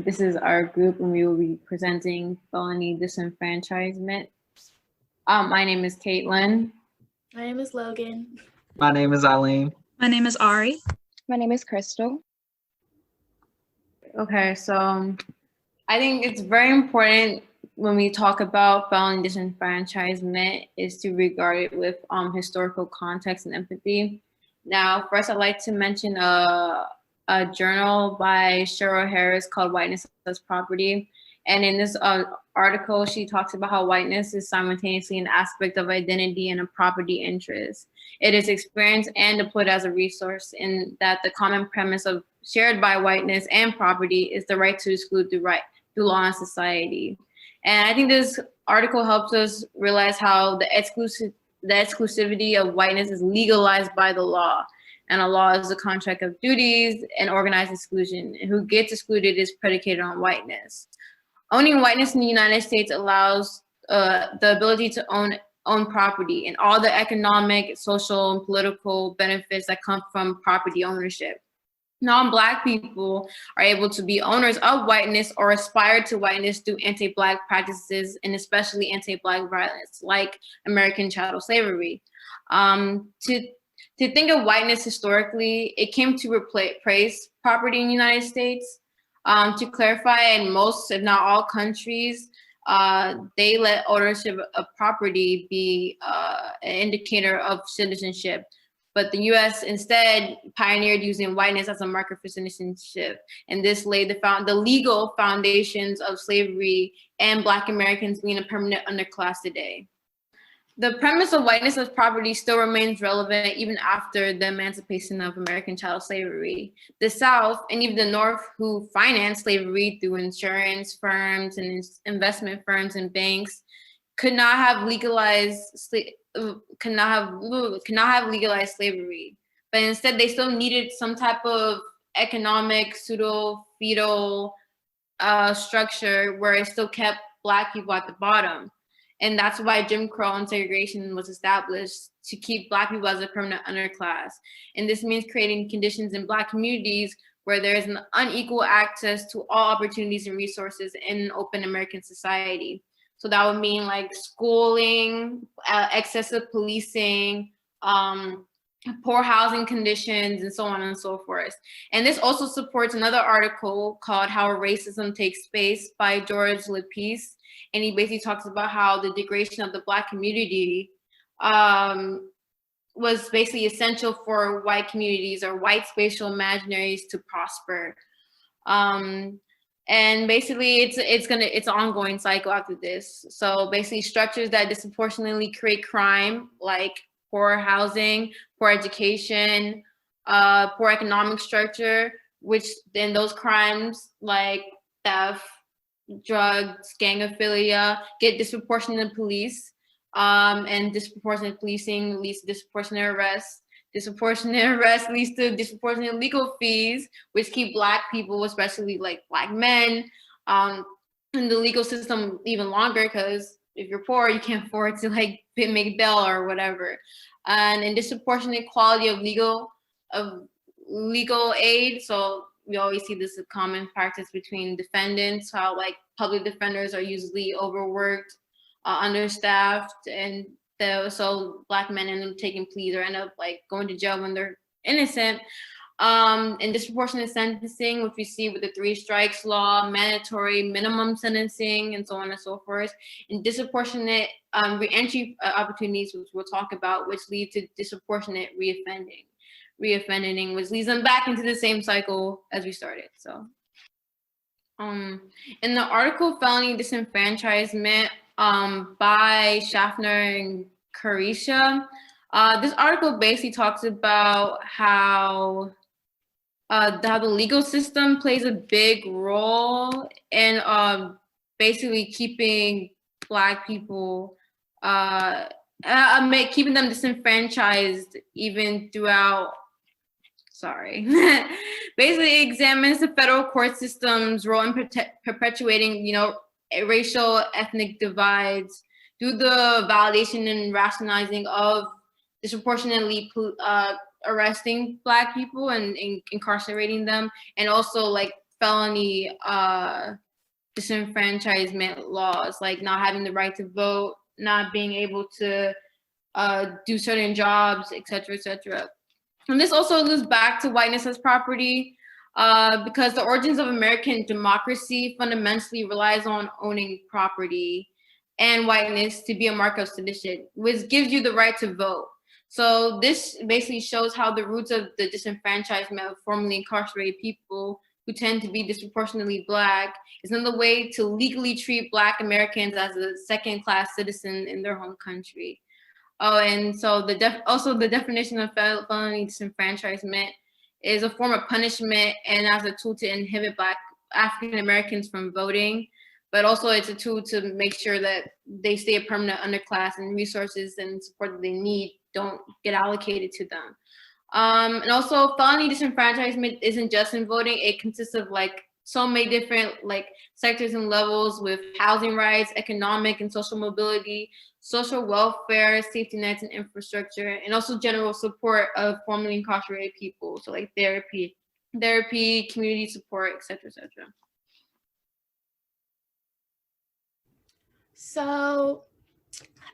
This is our group, and we will be presenting felony disenfranchisement. My name is Caitlin. My name is Logan. My name is Eileen. My name is Ari. My name is Crystal. Okay, so I think it's very important when we talk about felony disenfranchisement is to regard it with historical context and empathy. Now, first, I'd like to mention a journal by Cheryl Harris called Whiteness as Property. And in this article, she talks about how whiteness is simultaneously an aspect of identity and a property interest. It is experienced and deployed as a resource in that the common premise of shared by whiteness and property is the right to exclude through law and society. And I think this article helps us realize how the exclusivity of whiteness is legalized by the law. And a law is a contract of duties and organized exclusion. And who gets excluded is predicated on whiteness. Owning whiteness in the United States allows the ability to own property and all the economic, social, and political benefits that come from property ownership. Non-Black people are able to be owners of whiteness or aspire to whiteness through anti-Black practices and especially anti-Black violence, like American chattel slavery. To think of whiteness historically, it came to replace property in the United States. To clarify, in most, if not all countries, they let ownership of property be an indicator of citizenship. But the US instead pioneered using whiteness as a marker for citizenship. And this laid the legal foundations of slavery and Black Americans being a permanent underclass today. The premise of whiteness as property still remains relevant even after the emancipation of American chattel slavery. The South and even the North, who financed slavery through insurance firms and investment firms and banks, could not have legalized slavery. But instead, they still needed some type of economic pseudo-feudal structure where it still kept Black people at the bottom. And that's why Jim Crow and segregation was established, to keep Black people as a permanent underclass. And this means creating conditions in Black communities where there is an unequal access to all opportunities and resources in an open American society. So that would mean like schooling, excessive policing, poor housing conditions, and so on and so forth. And this also supports another article called How Racism Takes Space by George Lapis. And he basically talks about how the degradation of the Black community was basically essential for white communities or white spatial imaginaries to prosper. And basically it's an ongoing cycle after this. So basically structures that disproportionately create crime, like poor housing, poor education, poor economic structure, which then those crimes like theft, drugs, gangophilia get disproportionate police, and disproportionate policing leads to disproportionate arrests. Disproportionate arrest leads to disproportionate legal fees, which keep Black people, especially like Black men, in the legal system even longer, because if you're poor, you can't afford to like make bail or whatever. And disproportionate quality of legal aid. So we always see this as a common practice between defendants, how like public defenders are usually overworked, understaffed, and so Black men end up taking pleas or end up like going to jail when they're innocent. And disproportionate sentencing, which we see with the 3 strikes law, mandatory minimum sentencing, and so on and so forth. And disproportionate reentry opportunities, which we'll talk about, which lead to disproportionate reoffending, which leads them back into the same cycle as we started. So in the article Felony Disenfranchisement by Schaffner and Carisha, this article basically talks about how the legal system plays a big role in basically keeping Black people, keeping them disenfranchised even throughout. Basically examines the federal court system's role in perpetuating, racial ethnic divides through the validation and rationalizing of disproportionately arresting Black people and incarcerating them, and also like felony disenfranchisement laws, like not having the right to vote, not being able to do certain jobs, et cetera. And this also goes back to whiteness as property, because the origins of American democracy fundamentally relies on owning property and whiteness to be a mark of sedition, which gives you the right to vote. So this basically shows how the roots of the disenfranchisement of formerly incarcerated people who tend to be disproportionately Black is another way to legally treat Black Americans as a second-class citizen in their home country. Oh, and so also the definition of felony disenfranchisement is a form of punishment and as a tool to inhibit Black African Americans from voting, but also it's a tool to make sure that they stay a permanent underclass and resources and support that they need don't get allocated to them. And also felony disenfranchisement isn't just in voting, it consists of like so many different like sectors and levels with housing rights, economic and social mobility, social welfare, safety nets and infrastructure, and also general support of formerly incarcerated people. So like therapy, community support, et cetera. So,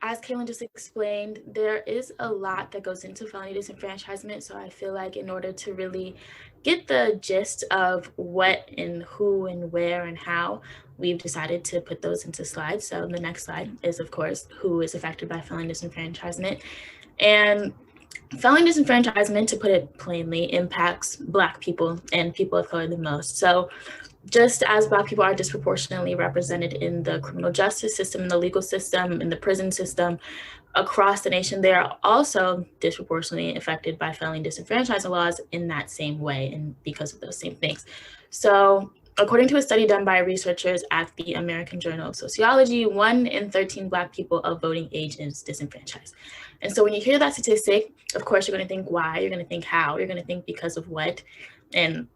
as Kaylin just explained, there is a lot that goes into felony disenfranchisement. So I feel like in order to really get the gist of what and who and where and how, we've decided to put those into slides. So the next slide is, of course, who is affected by felony disenfranchisement. And felony disenfranchisement, to put it plainly, impacts Black people and people of color the most. So just as Black people are disproportionately represented in the criminal justice system, in the legal system, in the prison system across the nation, they are also disproportionately affected by felony disenfranchisement laws in that same way and because of those same things. So according to a study done by researchers at the American Journal of Sociology, 1 in 13 Black people of voting age is disenfranchised. And so when you hear that statistic, of course, you're going to think why, you're going to think how, you're going to think because of what. And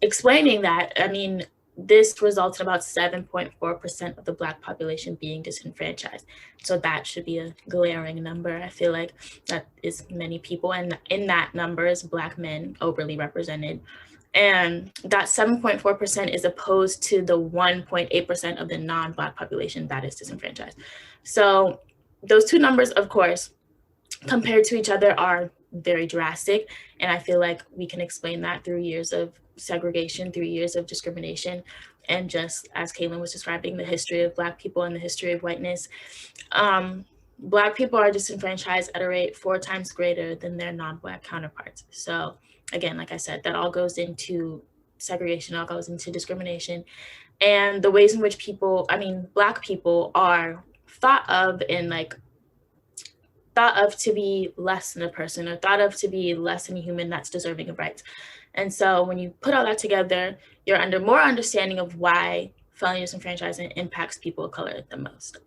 explaining that, I mean, this results in about 7.4% of the Black population being disenfranchised. So that should be a glaring number. I feel like that is many people. And in that number is Black men overly represented. And that 7.4% is opposed to the 1.8% of the non-Black population that is disenfranchised. So those two numbers, of course, compared to each other are very drastic. And I feel like we can explain that through years of segregation, through years of discrimination, and just as Kaylin was describing, the history of Black people and the history of whiteness. Black people are disenfranchised at a rate 4 times greater than their non-Black counterparts. So again, like I said, that all goes into segregation, all goes into discrimination, and the ways in which people, I mean, Black people are thought of to be less than a person, or thought of to be less than a human that's deserving of rights. And so when you put all that together, you're under more understanding of why felony disenfranchisement impacts people of color the most.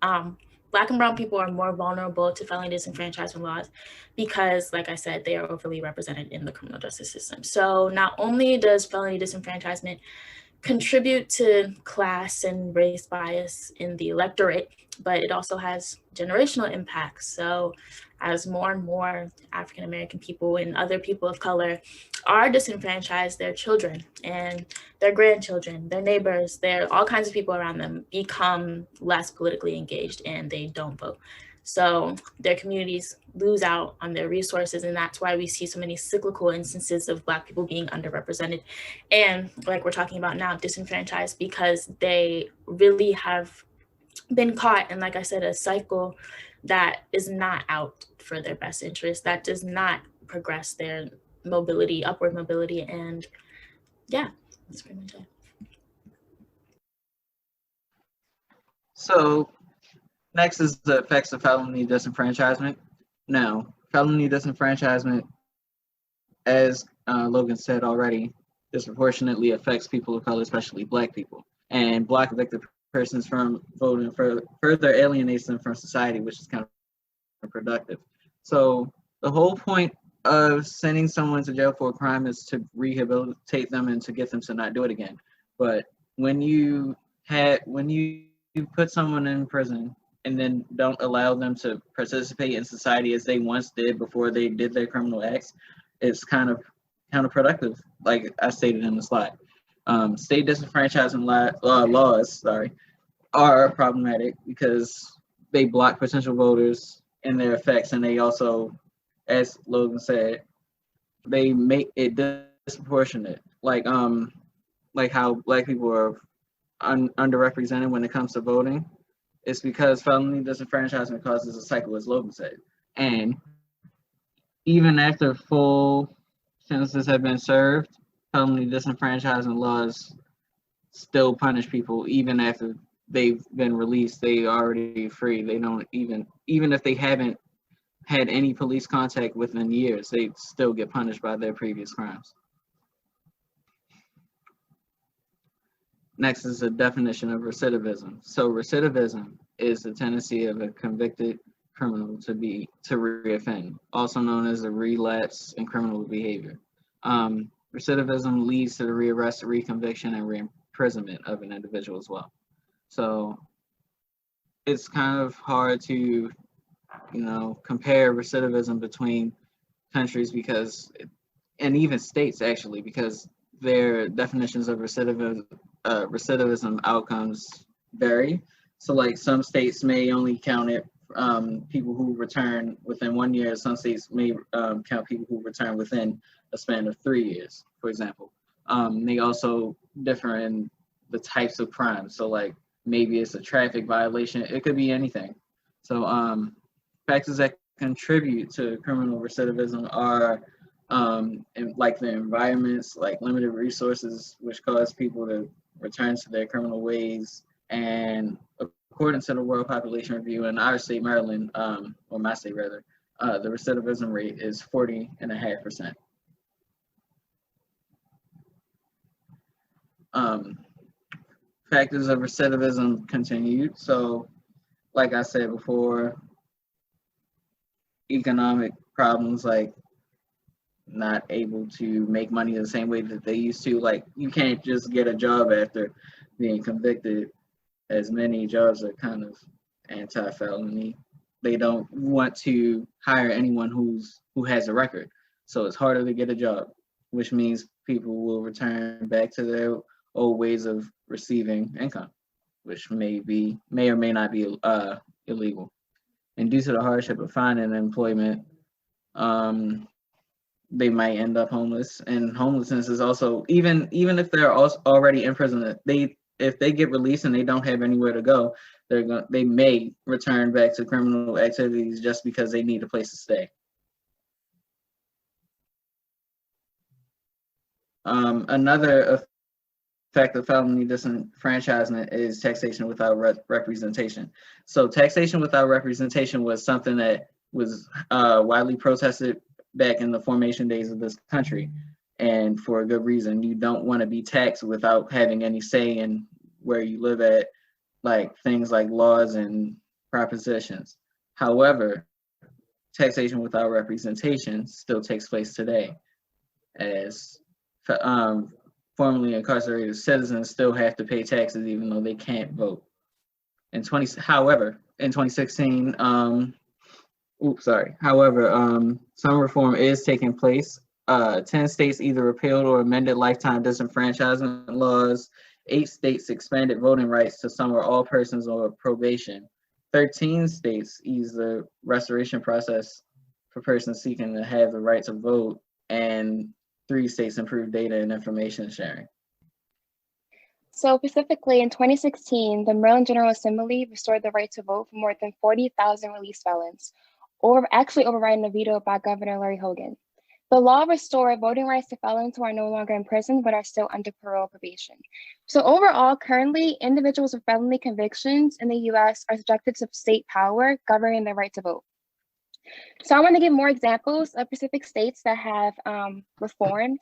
Black and brown people are more vulnerable to felony disenfranchisement laws because, like I said, they are overly represented in the criminal justice system. So not only does felony disenfranchisement contribute to class and race bias in the electorate, but it also has generational impacts. So as more and more African American people and other people of color are disenfranchised, their children and their grandchildren, their neighbors, all kinds of people around them become less politically engaged and they don't vote. So their communities lose out on their resources, and that's why we see so many cyclical instances of Black people being underrepresented and, like we're talking about now, disenfranchised because they really have been caught in, like I said, a cycle that is not out for their best interest, that does not progress their mobility, upward mobility, and yeah, that's pretty much it. So next is the effects of felony disenfranchisement. Now, felony disenfranchisement, as Logan said already, disproportionately affects people of color, especially Black people. And Black evicted persons from voting further alienates them from society, which is kind of productive. So the whole point of sending someone to jail for a crime is to rehabilitate them and to get them to not do it again. But when you put someone in prison and then don't allow them to participate in society as they once did before they did their criminal acts, it's kind of counterproductive, like I stated in the slide. State disenfranchisement laws, are problematic because they block potential voters and their effects, and they also, as Logan said, they make it disproportionate. Like how Black people are underrepresented when it comes to voting. It's because felony disenfranchisement causes a cycle, as Logan said, and even after full sentences have been served, felony disenfranchisement laws still punish people even after they've been released. They already free. They don't even if they haven't had any police contact within years, they still get punished by their previous crimes. Next is the definition of recidivism. So recidivism is the tendency of a convicted criminal to reoffend, also known as a relapse in criminal behavior. Recidivism leads to the rearrest, reconviction, and re-imprisonment of an individual as well. So it's kind of hard to, compare recidivism between countries and even states actually, because their definitions of recidivism outcomes vary. So like some states may only count it people who return within 1 year. Some states may count people who return within a span of 3 years, for example. They also differ in the types of crimes. So like maybe it's a traffic violation. It could be anything. So factors that contribute to criminal recidivism are like the environments, like limited resources, which cause people to return to their criminal ways. And according to the World Population Review in our state, Maryland, or my state rather, the recidivism rate is 40.5%. Factors of recidivism continued. So, like I said before, economic problems like not able to make money the same way that they used to. Like you can't just get a job after being convicted, as many jobs are kind of anti-felony. They don't want to hire anyone who has a record. So it's harder to get a job, which means people will return back to their old ways of receiving income, which may or may not be illegal. And due to the hardship of finding employment, they might end up homeless. And homelessness is also, even if they're already in prison, if they get released and they don't have anywhere to go, they may return back to criminal activities just because they need a place to stay. Another effect of felony disenfranchisement is taxation without representation. So taxation without representation was something that was widely protested back in the formation days of this country, and for a good reason. You don't want to be taxed without having any say in where you live at, like things like laws and propositions. However, taxation without representation still takes place today, as formerly incarcerated citizens still have to pay taxes even though they can't vote. However, in 2016, some reform is taking place. 10 states either repealed or amended lifetime disenfranchisement laws. 8 states expanded voting rights to some or all persons on probation. 13 states eased the restoration process for persons seeking to have the right to vote, and 3 states improved data and information sharing. So specifically in 2016, the Maryland General Assembly restored the right to vote for more than 40,000 released felons, actually overriding a veto by Governor Larry Hogan. The law restored voting rights to felons who are no longer in prison but are still under parole probation. So overall, currently, individuals with felony convictions in the US are subjected to state power governing their right to vote. So I want to give more examples of specific states that have reformed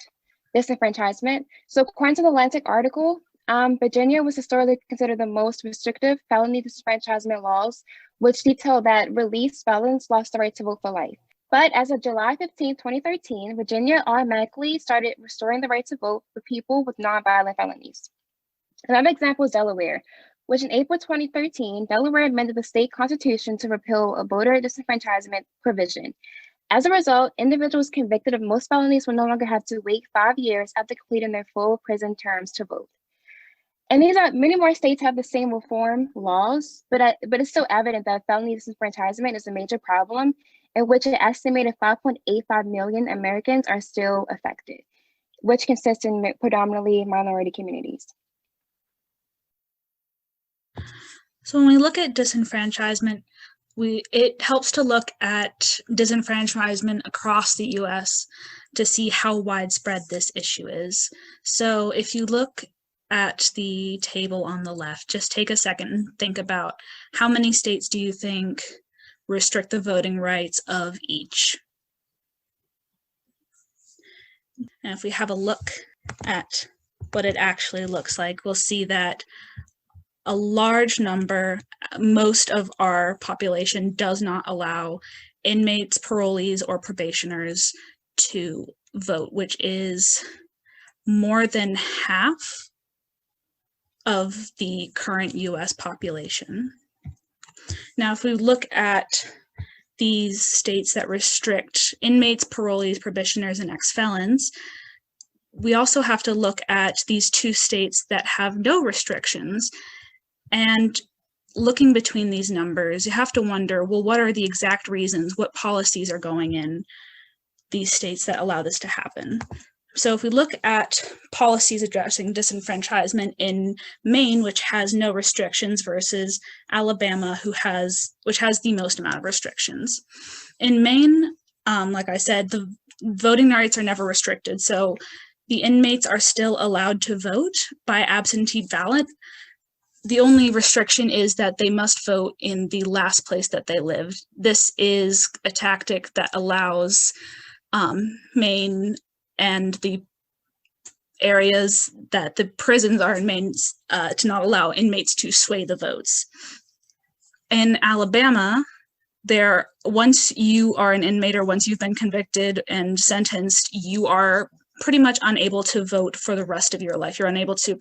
disenfranchisement. So according to the Atlantic article, Virginia was historically considered the most restrictive felony disenfranchisement laws, which detail that released felons lost the right to vote for life. But as of July 15, 2013, Virginia automatically started restoring the right to vote for people with nonviolent felonies. Another example is Delaware, which in April 2013, Delaware amended the state constitution to repeal a voter disenfranchisement provision. As a result, individuals convicted of most felonies will no longer have to wait 5 years after completing their full prison terms to vote. And many more states have the same reform laws, but it's still evident that felony disenfranchisement is a major problem in which an estimated 5.85 million Americans are still affected, which consists in predominantly minority communities. So when we look at disenfranchisement, it helps to look at disenfranchisement across the US to see how widespread this issue is. So if you look at the table on the left, just take a second and think about how many states do you think restrict the voting rights of each? And if we have a look at what it actually looks like, we'll see that a large number, most of our population does not allow inmates, parolees, or probationers to vote, which is more than half of the current US population. Now, if we look at these states that restrict inmates, parolees, probationers, and ex-felons, we also have to look at these 2 states that have no restrictions. And looking between these numbers, you have to wonder, well, what are the exact reasons, what policies are going in these states that allow this to happen? So if we look at policies addressing disenfranchisement in Maine, which has no restrictions, versus Alabama, which has the most amount of restrictions. In Maine, like I said, the voting rights are never restricted. So the inmates are still allowed to vote by absentee ballot. The only restriction is that they must vote in the last place that they lived. This is a tactic that allows Maine and the areas that the prisons are in Maine to not allow inmates to sway the votes. In Alabama, once you are an inmate or once you've been convicted and sentenced, you are pretty much unable to vote for the rest of your life. You're unable to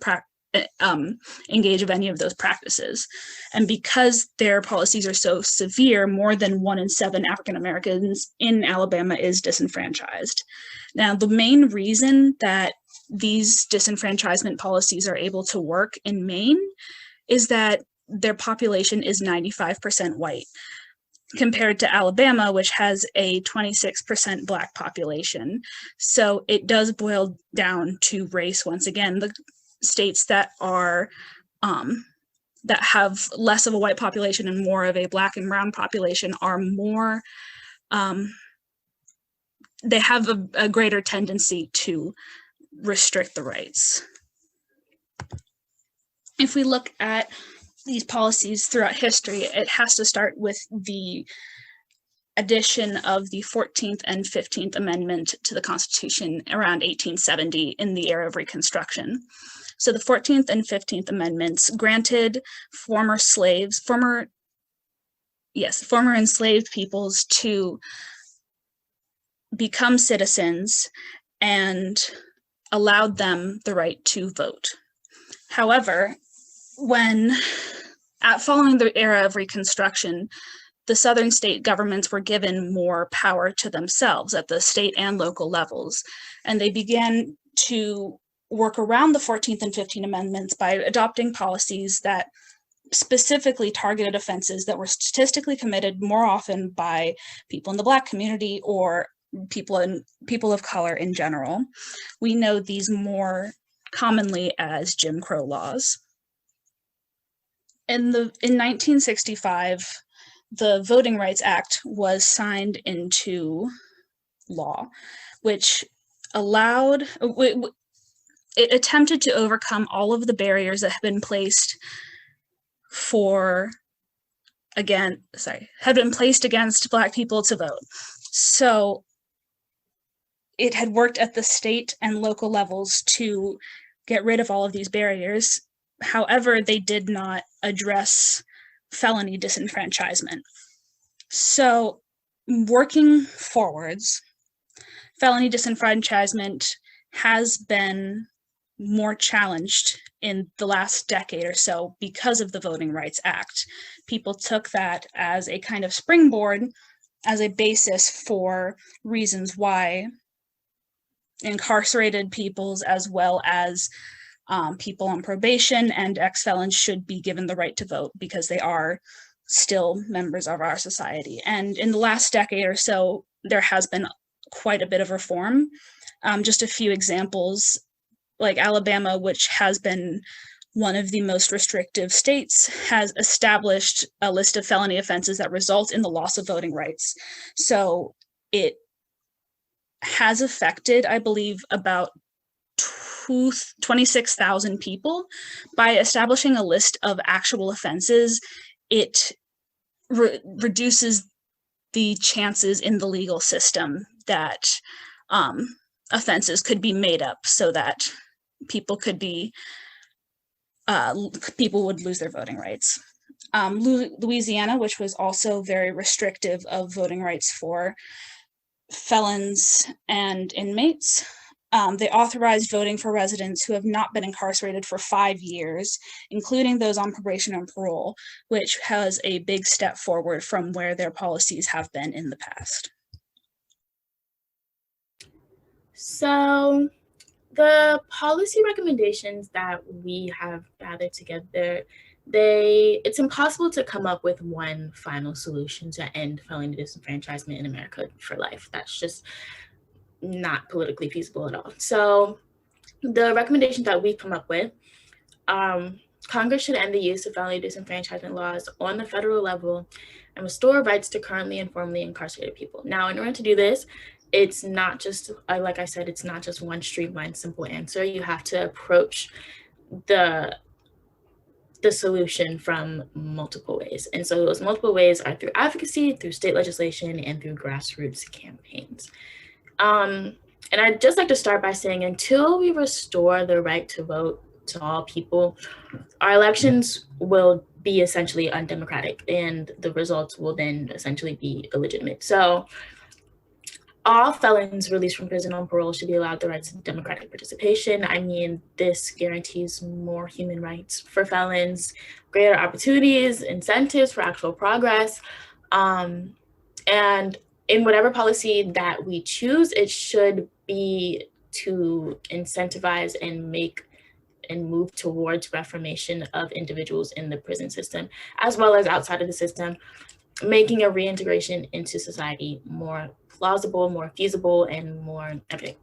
engage of any of those practices. And because their policies are so severe, more than 1 in 7 African Americans in Alabama is disenfranchised. Now, the main reason that these disenfranchisement policies are able to work in Maine is that their population is 95% white, compared to Alabama, which has a 26% Black population. So it does boil down to race once again. The states that are that have less of a white population and more of a Black and brown population are more, they have a greater tendency to restrict the rights. If we look at these policies throughout history, it has to start with the addition of the 14th and 15th Amendment to the Constitution around 1870 in the era of Reconstruction. So the 14th and 15th Amendments granted former enslaved peoples to become citizens and allowed them the right to vote. However, following the era of Reconstruction, the Southern state governments were given more power to themselves at the state and local levels, and they began to work around the 14th and 15th Amendments by adopting policies that specifically targeted offenses that were statistically committed more often by people in the Black community or people of color in general. We know these more commonly as Jim Crow laws. In 1965, the Voting Rights Act was signed into law, which it attempted to overcome all of the barriers that have been placed against Black people to vote. So it had worked at the state and local levels to get rid of all of these barriers. However, they did not address felony disenfranchisement. So working forwards, felony disenfranchisement has been more challenged in the last decade or so because of the Voting Rights Act. People took that as a kind of springboard as a basis for reasons why incarcerated peoples, as well as people on probation and ex-felons, should be given the right to vote because they are still members of our society. And in the last decade or so, there has been quite a bit of reform. Just a few examples, like Alabama, which has been one of the most restrictive states, has established a list of felony offenses that result in the loss of voting rights. So it has affected, I believe, about 26,000 people. By establishing a list of actual offenses, it reduces the chances in the legal system that offenses could be made up so that people would lose their voting rights. Louisiana, which was also very restrictive of voting rights for felons and inmates, they authorized voting for residents who have not been incarcerated for 5 years, including those on probation and parole, which has a big step forward from where their policies have been in the past. So the policy recommendations that we have gathered together, it's impossible to come up with one final solution to end felony disenfranchisement in America for life. That's just not politically feasible at all. So the recommendations that we've come up with, Congress should end the use of felony disenfranchisement laws on the federal level and restore rights to currently and formerly incarcerated people. Now, in order to do this, it's not just, like I said, it's not just one streamlined, simple answer. You have to approach the solution from multiple ways. And so those multiple ways are through advocacy, through state legislation, and through grassroots campaigns. And I'd just like to start by saying, until we restore the right to vote to all people, our elections will be essentially undemocratic, and the results will then essentially be illegitimate. So all felons released from prison on parole should be allowed the rights of democratic participation. I mean, this guarantees more human rights for felons, greater opportunities, incentives for actual progress. And in whatever policy that we choose, it should be to incentivize and move towards reformation of individuals in the prison system, as well as outside of the system, making a reintegration into society more plausible, more feasible, and more evident.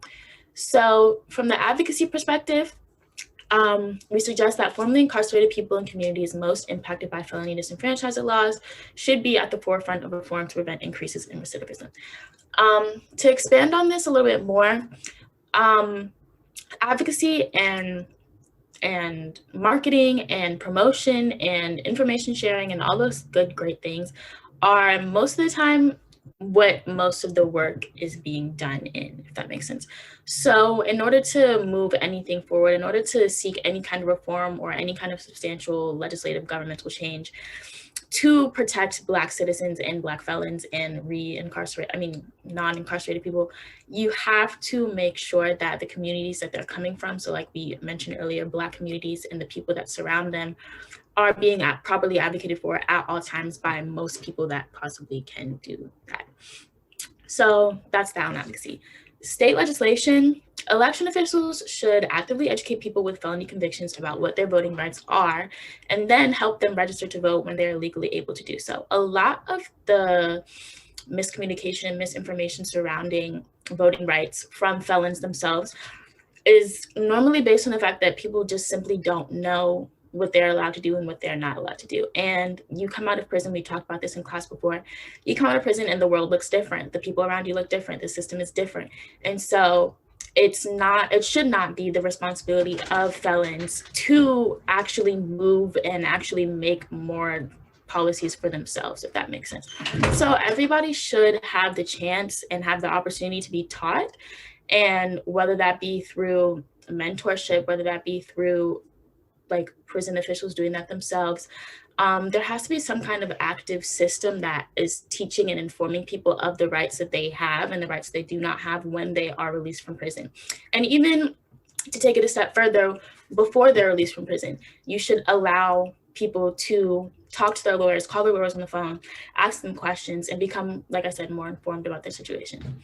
So from the advocacy perspective, we suggest that formerly incarcerated people in communities most impacted by felony disenfranchisement laws should be at the forefront of reform to prevent increases in recidivism. To expand on this a little bit more, advocacy and marketing and promotion and information sharing and all those great things are most of the time what most of the work is being done in, if that makes sense. So in order to move anything forward, in order to seek any kind of reform or any kind of substantial legislative governmental change to protect Black citizens and Black felons and non-incarcerated people, you have to make sure that the communities that they're coming from, so like we mentioned earlier, Black communities and the people that surround them, are being properly advocated for at all times by most people that possibly can do that. So that's the advocacy. State legislation, election officials should actively educate people with felony convictions about what their voting rights are, and then help them register to vote when they're legally able to do so. A lot of the miscommunication, misinformation surrounding voting rights from felons themselves is normally based on the fact that people just simply don't know what they're allowed to do and what they're not allowed to do. And you come out of prison, we talked about this in class before, you come out of prison and the world looks different. The people around you look different. The system is different. And so it should not be the responsibility of felons to actually move and actually make more policies for themselves, if that makes sense. So everybody should have the chance and have the opportunity to be taught. And whether that be through mentorship, whether that be through like prison officials doing that themselves, there has to be some kind of active system that is teaching and informing people of the rights that they have and the rights they do not have when they are released from prison. And even to take it a step further, before they're released from prison, you should allow people to talk to their lawyers, call their lawyers on the phone, ask them questions, and become, like I said, more informed about their situation.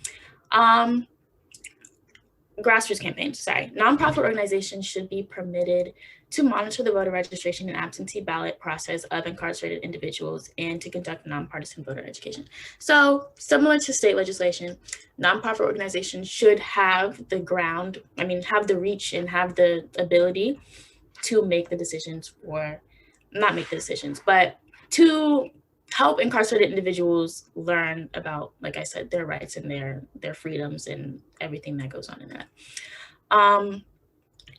Grassroots campaigns, sorry. Nonprofit organizations should be permitted to monitor the voter registration and absentee ballot process of incarcerated individuals and to conduct nonpartisan voter education. So similar to state legislation, nonprofit organizations should have the have the reach and have the ability to make the decisions, or not make the decisions, but to help incarcerated individuals learn about, like I said, their rights and their freedoms and everything that goes on in that.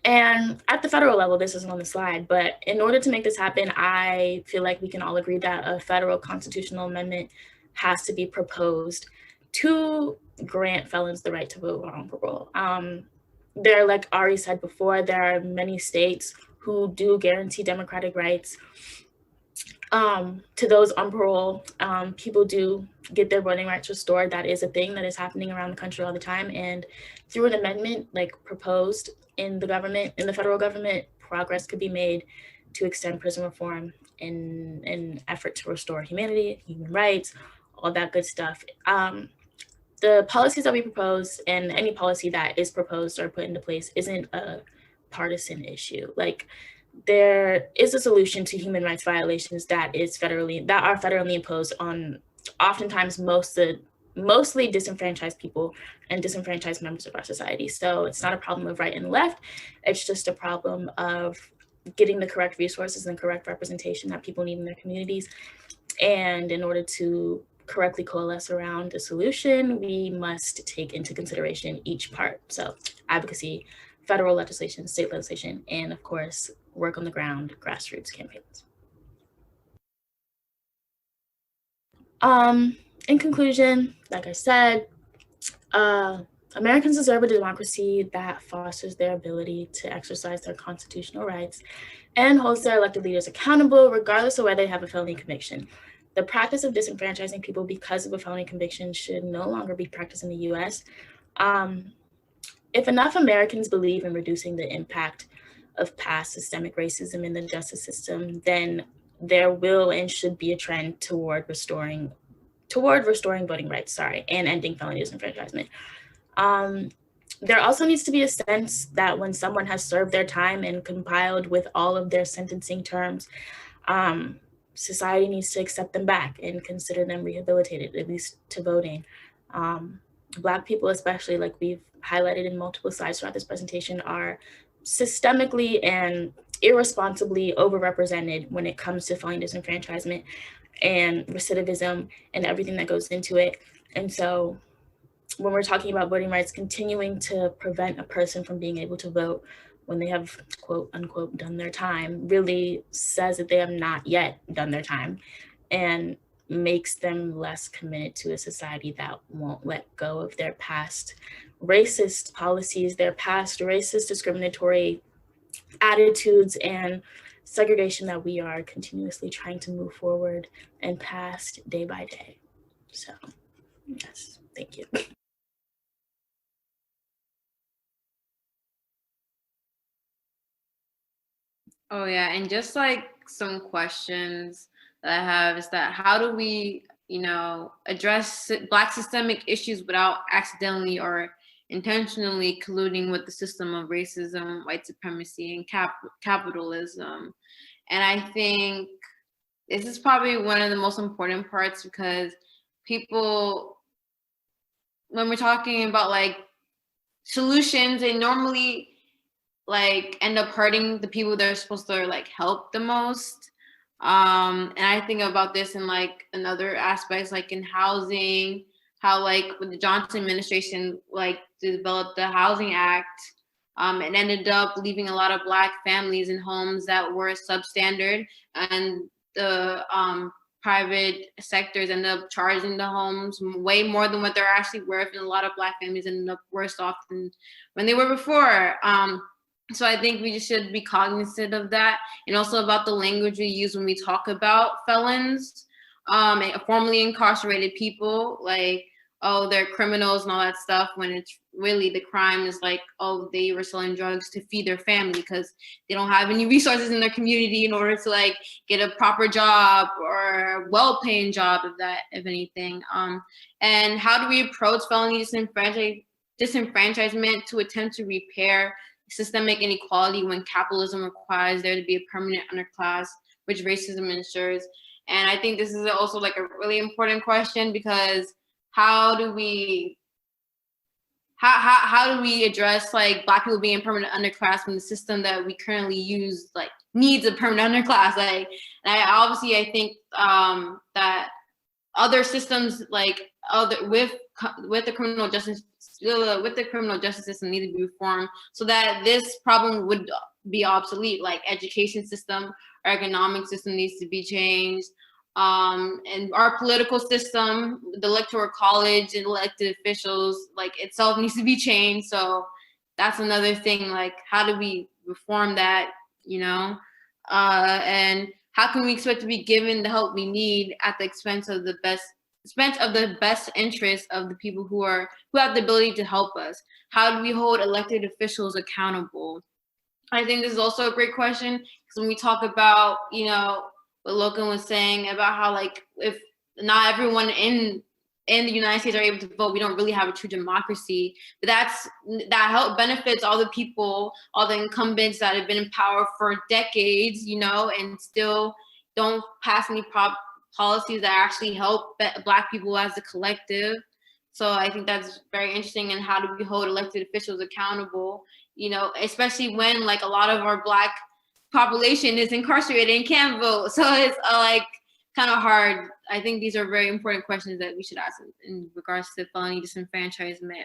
And at the federal level, this isn't on the slide, but in order to make this happen, I feel like we can all agree that a federal constitutional amendment has to be proposed to grant felons the right to vote on parole. There, like Ari said before, there are many states who do guarantee democratic rights to those on parole. People do get their voting rights restored. That is a thing that is happening around the country all the time. And through an amendment like proposed in the federal government, progress could be made to extend prison reform in an effort to restore humanity, human rights, all that good stuff. The policies that we propose, and any policy that is proposed or put into place, isn't a partisan issue. Like, there is a solution to human rights violations that are federally imposed on oftentimes mostly disenfranchised people and disenfranchised members of our society. So it's not a problem of right and left. It's just a problem of getting the correct resources and correct representation that people need in their communities. And in order to correctly coalesce around a solution, we must take into consideration each part. So advocacy, federal legislation, state legislation, and of course, work on the ground, grassroots campaigns. In conclusion, like I said, Americans deserve a democracy that fosters their ability to exercise their constitutional rights and holds their elected leaders accountable, regardless of whether they have a felony conviction. The practice of disenfranchising people because of a felony conviction should no longer be practiced in the US. If enough Americans believe in reducing the impact of past systemic racism in the justice system, then there will and should be a trend toward restoring voting rights, and ending felony disenfranchisement. There also needs to be a sense that when someone has served their time and compiled with all of their sentencing terms, society needs to accept them back and consider them rehabilitated, at least to voting. Black people especially, like we've highlighted in multiple slides throughout this presentation, are systemically and irresponsibly overrepresented when it comes to felony disenfranchisement and recidivism and everything that goes into it. And so when we're talking about voting rights, continuing to prevent a person from being able to vote when they have, quote unquote, done their time, really says that they have not yet done their time, and makes them less committed to a society that won't let go of their past racist policies, their past racist discriminatory attitudes and segregation that we are continuously trying to move forward and past day by day. So, yes, thank you. Oh yeah, and just like some questions that I have is that how do we, address Black systemic issues without accidentally or intentionally colluding with the system of racism, white supremacy, and capitalism? And I think this is probably one of the most important parts, because people, when we're talking about like solutions, they normally like end up hurting the people they're supposed to like help the most. And I think about this in like another aspects, like in housing, how like with the Johnson administration like developed the Housing Act, it ended up leaving a lot of Black families in homes that were substandard, and the private sectors ended up charging the homes way more than what they're actually worth, and a lot of Black families ended up worse off than when they were before. So I think we just should be cognizant of that, and also about the language we use when we talk about felons, and formerly incarcerated people. Like, oh, they're criminals and all that stuff, when it's really the crime is like, oh, they were selling drugs to feed their family because they don't have any resources in their community in order to like get a proper job or a well-paying job, if anything. And how do we approach felony disenfranchisement to attempt to repair systemic inequality when capitalism requires there to be a permanent underclass, which racism ensures? And I think this is also like a really important question, because how do we address like Black people being permanent underclass when the system that we currently use like needs a permanent underclass? Like, and I think that other systems like with the criminal justice system need to be reformed so that this problem would be obsolete. Like education system, our economic system needs to be changed. And our political system, the electoral college and elected officials, like itself needs to be changed. So that's another thing, like how do we reform that, you know? And how can we expect to be given the help we need at the expense of the best interest of the people who have the ability to help us? How do we hold elected officials accountable? I think this is also a great question, because when we talk about, you know, what Logan was saying about how like if not everyone in the United States are able to vote, we don't really have a true democracy. But that help benefits all the people, all the incumbents that have been in power for decades, you know, and still don't pass any policies that actually help Black people as a collective. So I think that's very interesting. And how do we hold elected officials accountable, you know, especially when like a lot of our Black population is incarcerated and can't vote. So it's like kind of hard. I think these are very important questions that we should ask in regards to felony disenfranchisement.